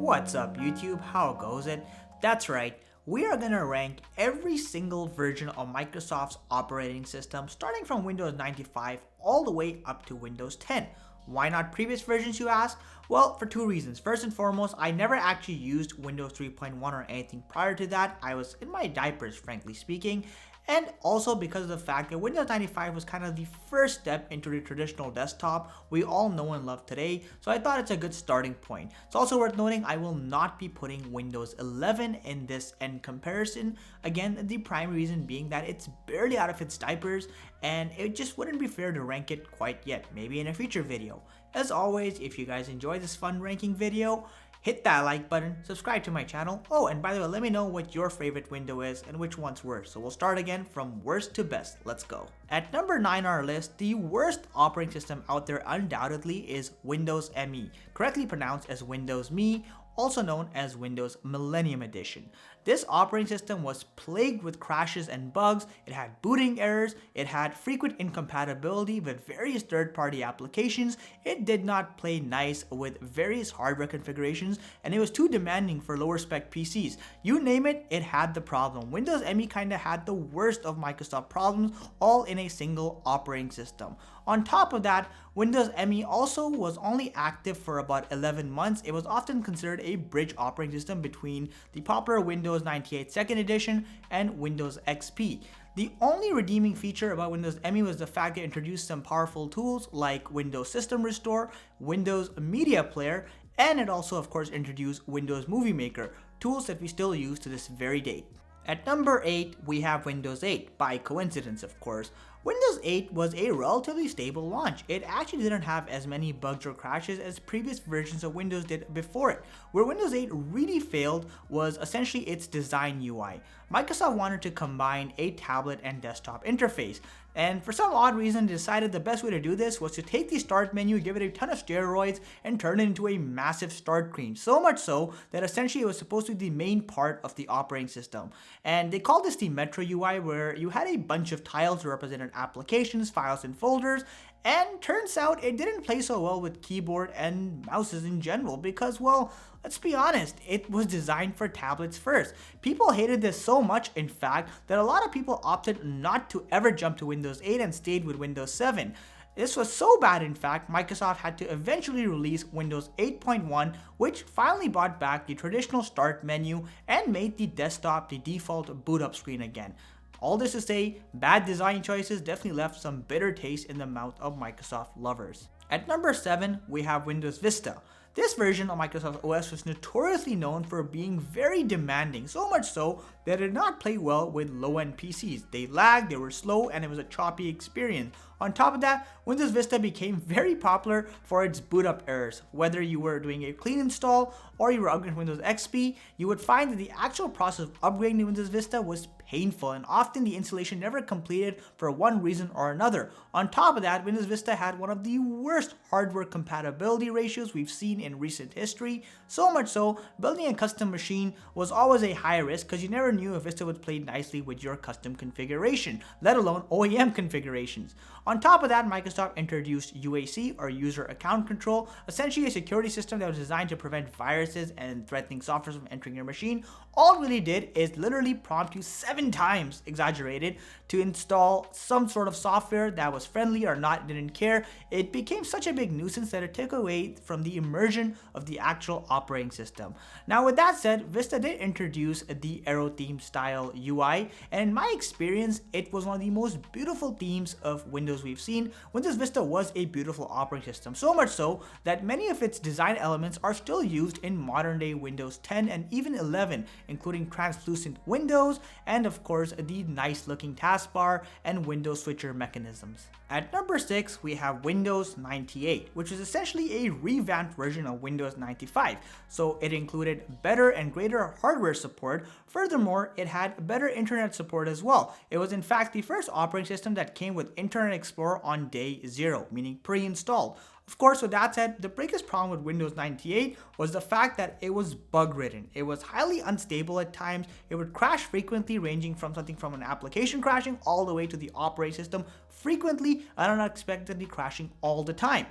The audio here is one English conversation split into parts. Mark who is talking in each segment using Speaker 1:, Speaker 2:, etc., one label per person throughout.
Speaker 1: What's up YouTube, how goes it? That's right, we are gonna rank every single version of Microsoft's operating system starting from Windows 95 all the way up to Windows 10. Why not previous versions, you ask? Well, for two reasons. First and foremost, I never actually used Windows 3.1 or anything prior to that. I was in my diapers, frankly speaking. And also because of the fact that Windows 95 was kind of the first step into the traditional desktop we all know and love today, so I thought it's a good starting point. It's also worth noting I will not be putting Windows 11 in this end comparison. Again, the primary reason being that it's barely out of its diapers and it just wouldn't be fair to rank it quite yet, maybe in a future video. As always, if you guys enjoy this fun ranking video, hit that like button, subscribe to my channel. Oh, and by the way, let me know what your favorite window is and which one's worst. So we'll start again from worst to best. Let's go. At number 9 on our list, the worst operating system out there undoubtedly is Windows ME, correctly pronounced as Windows Me, also known as Windows Millennium Edition. This operating system was plagued with crashes and bugs. It had booting errors, it had frequent incompatibility with various third-party applications, it did not play nice with various hardware configurations, and it was too demanding for lower spec PCs. You name it, it had the problem. Windows ME kinda had the worst of Microsoft problems, all in a single operating system. On top of that, Windows ME also was only active for about 11 months. It was often considered a bridge operating system between the popular Windows 98 2nd Edition and Windows XP. The only redeeming feature about Windows ME was the fact that it introduced some powerful tools like Windows System Restore, Windows Media Player, and it also of course introduced Windows Movie Maker, tools that we still use to this very date. At number 8, we have Windows 8, by coincidence of course. Windows 8 was a relatively stable launch. It actually didn't have as many bugs or crashes as previous versions of Windows did before it. Where Windows 8 really failed was essentially its design UI. Microsoft wanted to combine a tablet and desktop interface, and for some odd reason decided the best way to do this was to take the start menu, give it a ton of steroids, and turn it into a massive start screen. So much so that essentially it was supposed to be the main part of the operating system. And they called this the Metro UI, where you had a bunch of tiles that represented applications, files, and folders. And turns out it didn't play so well with keyboard and mouses in general because, well, let's be honest, it was designed for tablets first. People hated this so much, in fact, that a lot of people opted not to ever jump to Windows 8 and stayed with Windows 7. This was so bad, in fact, Microsoft had to eventually release Windows 8.1, which finally brought back the traditional start menu and made the desktop the default boot up screen again. All this to say, bad design choices definitely left some bitter taste in the mouth of Microsoft lovers. At number 7, we have Windows Vista. This version of Microsoft OS was notoriously known for being very demanding, so much so that it did not play well with low-end PCs. They lagged, they were slow, and it was a choppy experience. On top of that, Windows Vista became very popular for its boot up errors. Whether you were doing a clean install or you were upgrading to Windows XP, you would find that the actual process of upgrading to Windows Vista was painful, and often the installation never completed for one reason or another. On top of that, Windows Vista had one of the worst hardware compatibility ratios we've seen in recent history, so much so building a custom machine was always a high risk because you never knew if Vista would play nicely with your custom configuration, let alone OEM configurations. On top of that, Microsoft introduced UAC, or User Account Control, essentially a security system that was designed to prevent viruses and threatening software from entering your machine. All it really did is literally prompt you 7 times, exaggerated, to install some sort of software that was friendly or not, didn't care. It became such a big nuisance that it took away from the immersion of the actual operating system. Now with that said, Vista did introduce the arrow theme style UI, and in my experience, it was one of the most beautiful themes of Windows we've seen. Windows Vista was a beautiful operating system, so much so that many of its design elements are still used in modern day Windows 10 and even 11, including translucent windows and of course the nice looking taskbar and window switcher mechanisms. At number 6, we have Windows 98, which is essentially a revamped version of Windows 95. So it included better and greater hardware support. Furthermore, it had better internet support as well. It was in fact the first operating system that came with Internet Explorer on day 0, meaning pre-installed. Of course, with that said, the biggest problem with Windows 98 was the fact that it was bug-ridden. It was highly unstable at times. It would crash frequently, ranging from something from an application crashing all the way to the operating system frequently and unexpectedly crashing all the time.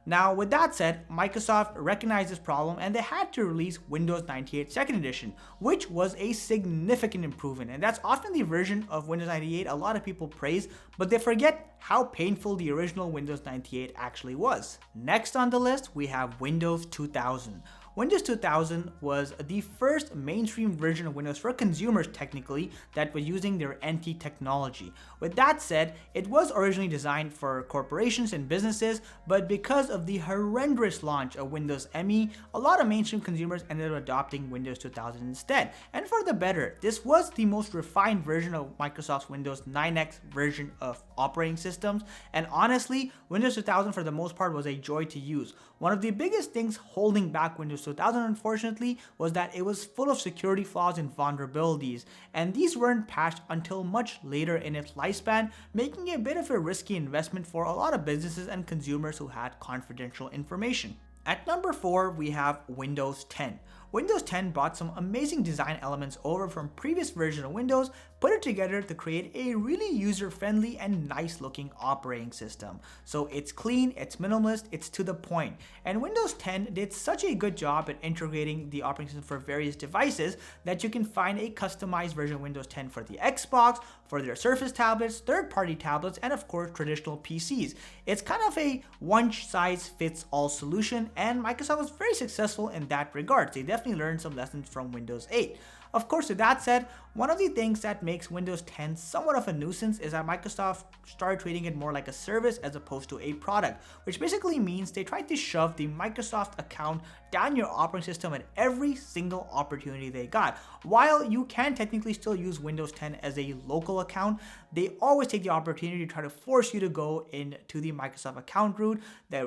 Speaker 1: Now, with that said, Microsoft recognized this problem and they had to release Windows 98 Second Edition, which was a significant improvement. And that's often the version of Windows 98 a lot of people praise, but they forget how painful the original Windows 98 actually was. Next on the list, we have Windows 2000. Windows 2000 was the first mainstream version of Windows for consumers technically that was using their NT technology. With that said, it was originally designed for corporations and businesses, but because of the horrendous launch of Windows ME, a lot of mainstream consumers ended up adopting Windows 2000 instead. And for the better, this was the most refined version of Microsoft's Windows 9X version of operating systems, and honestly, Windows 2000 for the most part was a joy to use. One of the biggest things holding back Windows 2000, unfortunately, was that it was full of security flaws and vulnerabilities, and these weren't patched until much later in its lifespan, making it a bit of a risky investment for a lot of businesses and consumers who had confidential information. At number 4, we have Windows 10. Windows 10 brought some amazing design elements over from previous versions of Windows, put it together to create a really user-friendly and nice-looking operating system. So it's clean, it's minimalist, it's to the point. And Windows 10 did such a good job at integrating the operating system for various devices that you can find a customized version of Windows 10 for the Xbox, for their Surface tablets, third-party tablets, and of course traditional PCs. It's kind of a one-size-fits-all solution, and Microsoft was very successful in that regard. They definitely learned some lessons from Windows 8. Of course, with that said, one of the things that makes Windows 10 somewhat of a nuisance is that Microsoft started treating it more like a service as opposed to a product, which basically means they tried to shove the Microsoft account down your operating system at every single opportunity they got. While you can technically still use Windows 10 as a local account, they always take the opportunity to try to force you to go into the Microsoft account route,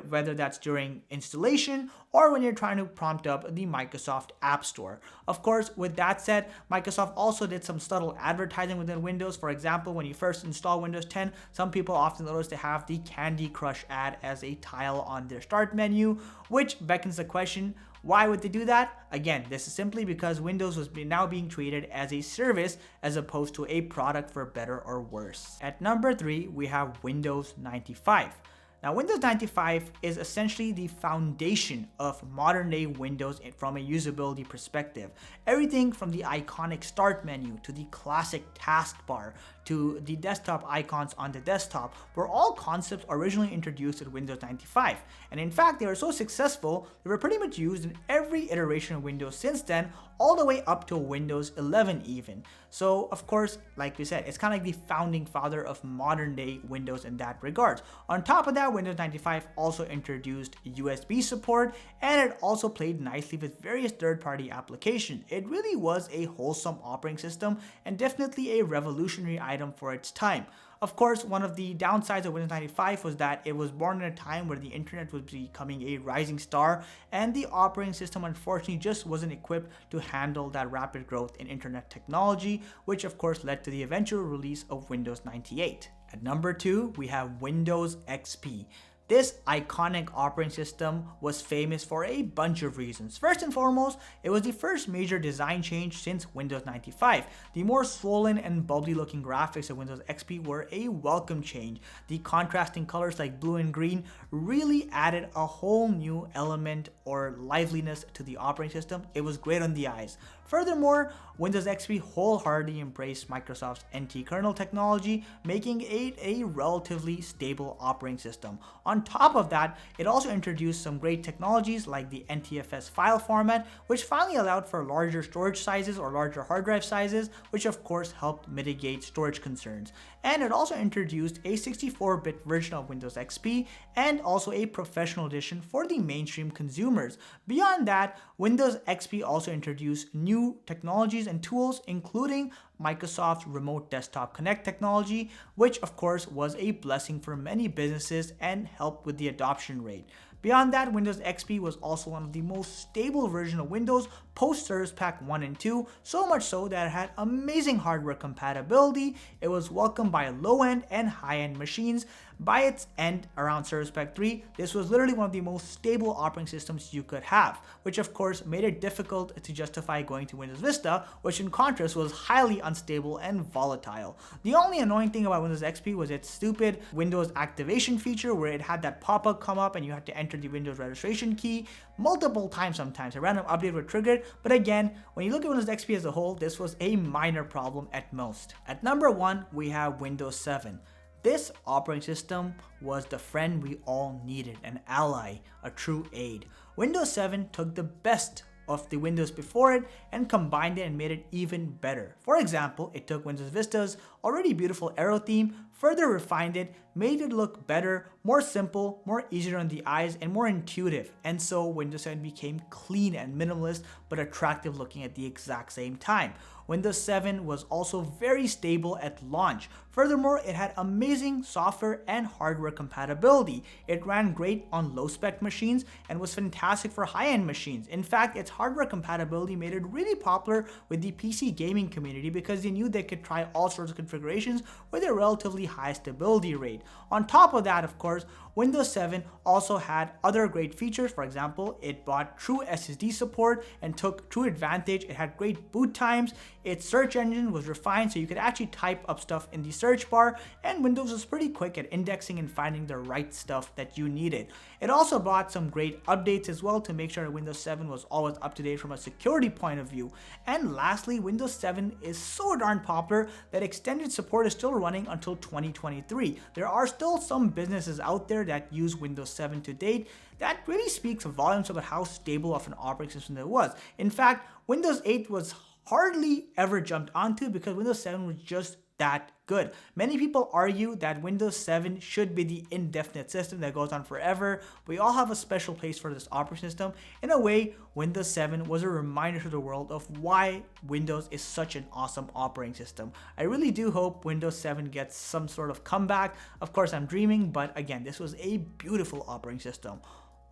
Speaker 1: whether that's during installation or when you're trying to prompt up the Microsoft App Store. Of course, with that said, Microsoft also did some subtle advertising within Windows. For example, when you first install Windows 10, some people often notice they have the Candy Crush ad as a tile on their start menu, which beckons the question, why would they do that? Again, this is simply because Windows was now being treated as a service as opposed to a product, for better or worse. At number 3, we have Windows 95. Now, Windows 95 is essentially the foundation of modern day Windows from a usability perspective. Everything from the iconic start menu to the classic taskbar to the desktop icons on the desktop were all concepts originally introduced with Windows 95. And in fact, they were so successful, they were pretty much used in every iteration of Windows since then, all the way up to Windows 11 even. So of course, like we said, it's kind of like the founding father of modern day Windows in that regards. On top of that, Windows 95 also introduced USB support, and it also played nicely with various third-party applications. It really was a wholesome operating system and definitely a revolutionary item for its time. Of course, one of the downsides of Windows 95 was that it was born in a time where the internet was becoming a rising star, and the operating system unfortunately just wasn't equipped to handle that rapid growth in internet technology, which of course led to the eventual release of Windows 98. At number 2, we have Windows XP. This iconic operating system was famous for a bunch of reasons. First and foremost, it was the first major design change since Windows 95. The more swollen and bubbly looking graphics of Windows XP were a welcome change. The contrasting colors like blue and green really added a whole new element or liveliness to the operating system. It was great on the eyes. Furthermore, Windows XP wholeheartedly embraced Microsoft's NT kernel technology, making it a relatively stable operating system. On top of that, it also introduced some great technologies like the NTFS file format, which finally allowed for larger storage sizes or larger hard drive sizes, which of course helped mitigate storage concerns. And it also introduced a 64-bit version of Windows XP and also a professional edition for the mainstream consumers. Beyond that, Windows XP also introduced new technologies and tools, including Microsoft's Remote Desktop Connect technology, which of course was a blessing for many businesses and helped with the adoption rate. Beyond that, Windows XP was also one of the most stable versions of Windows post Service Pack 1 and 2, so much so that it had amazing hardware compatibility. It was welcomed by low-end and high-end machines. By its end, around Service Pack 3, this was literally one of the most stable operating systems you could have, which of course made it difficult to justify going to Windows Vista, which in contrast was highly unstable and volatile. The only annoying thing about Windows XP was its stupid Windows activation feature, where it had that pop-up come up and you had to enter the Windows registration key multiple times sometimes. A random update would trigger it, but again, when you look at Windows XP as a whole, this was a minor problem at most. At number 1, we have Windows 7. This operating system was the friend we all needed, an ally, a true aid. Windows 7 took the best of the Windows before it and combined it and made it even better. For example, it took Windows Vista's already beautiful arrow theme, further refined it, made it look better, more simple, more easier on the eyes, and more intuitive. And so Windows 7 became clean and minimalist, but attractive looking at the exact same time. Windows 7 was also very stable at launch. Furthermore, it had amazing software and hardware compatibility. It ran great on low-spec machines and was fantastic for high-end machines. In fact, its hardware compatibility made it really popular with the PC gaming community because they knew they could try all sorts of configurations with a relatively high stability rate. On top of that, of course, Windows 7 also had other great features. For example, it brought true SSD support and took true advantage. It had great boot times. Its search engine was refined so you could actually type up stuff in the search bar, and Windows was pretty quick at indexing and finding the right stuff that you needed. It also brought some great updates as well to make sure that Windows 7 was always up to date from a security point of view. And lastly, Windows 7 is so darn popular that extended support is still running until 2023. There are still some businesses out there that use Windows 7 to date. That really speaks volumes about how stable of an operating system it was. In fact, Windows 8 was hardly ever jumped onto because Windows 7 was just that good. Many people argue that Windows 7 should be the indefinite system that goes on forever. We all have a special place for this operating system. In a way, Windows 7 was a reminder to the world of why Windows is such an awesome operating system. I really do hope Windows 7 gets some sort of comeback. Of course, I'm dreaming, but again, this was a beautiful operating system.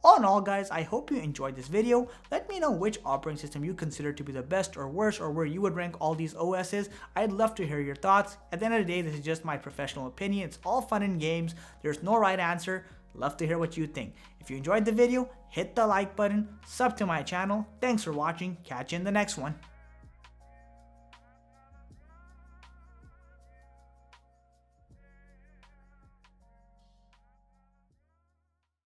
Speaker 1: All in all, guys, I hope you enjoyed this video. Let me know which operating system you consider to be the best or worst, or where you would rank all these OSs. I'd love to hear your thoughts. At the end of the day, this is just my professional opinion. It's all fun and games. There's no right answer. Love to hear what you think. If you enjoyed the video, hit the like button, sub to my channel. Thanks for watching. Catch you in the next one.